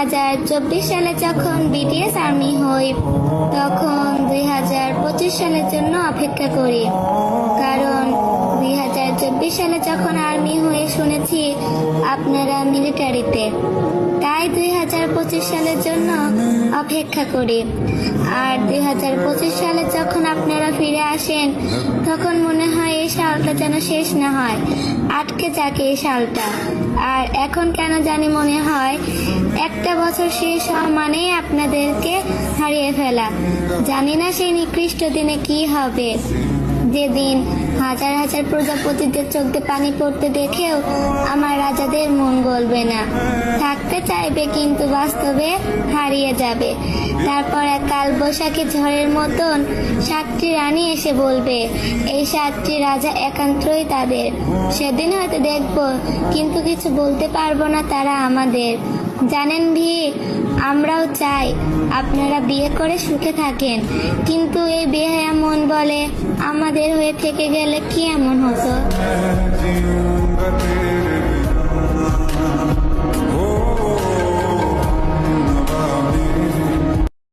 2024 সালে যখন BTS army হই, তখন 2025 সালের জন্য অপেক্ষা করি। কারণ 2024 সালে যখন আর্মি হয়ে শুনেছি আপনারা মিলিটারিতে, তাই 2025 সালের জন্য অপেক্ষা করি। আর 2025 সালে যখন আপনারা ফিরে আসেন, তখন মনে হয় এই সালটা যেন শেষ না হয়, আটকে যাকে এই সালটা। আর এখন কেন জানি মনে হয় একটা বছর শেষ হওয়া মানেই আপনাদেরকে হারিয়ে ফেলা। জানি না সেই নিকৃষ্ট দিনে কি হবে, যেদিন হাজার হাজার প্রজাপতিদের চোখ দিয়ে পানি পড়তে দেখেও আমার রাজাদের মন গলবে না, থাকতে চাইবে কিন্তু বাস্তবে হারিয়ে যাবে। তারপর এক কালবৈশাখী ঝড়ের মতন 7টি রানী এসে বলবে এই 7টি রাজা একান্তই তাদের। সেদিন হয়তো দেখবো, কিন্তু কিছু বলতে পারবো না তারা আমাদের। জানেন ভি, আমরাও চাই আপনারা বিয়ে করে সুখে থাকেন, কিন্তু এই বেহায়া মন বলে আমাদের হয়ে থেকে গেলে কি এমন হতো।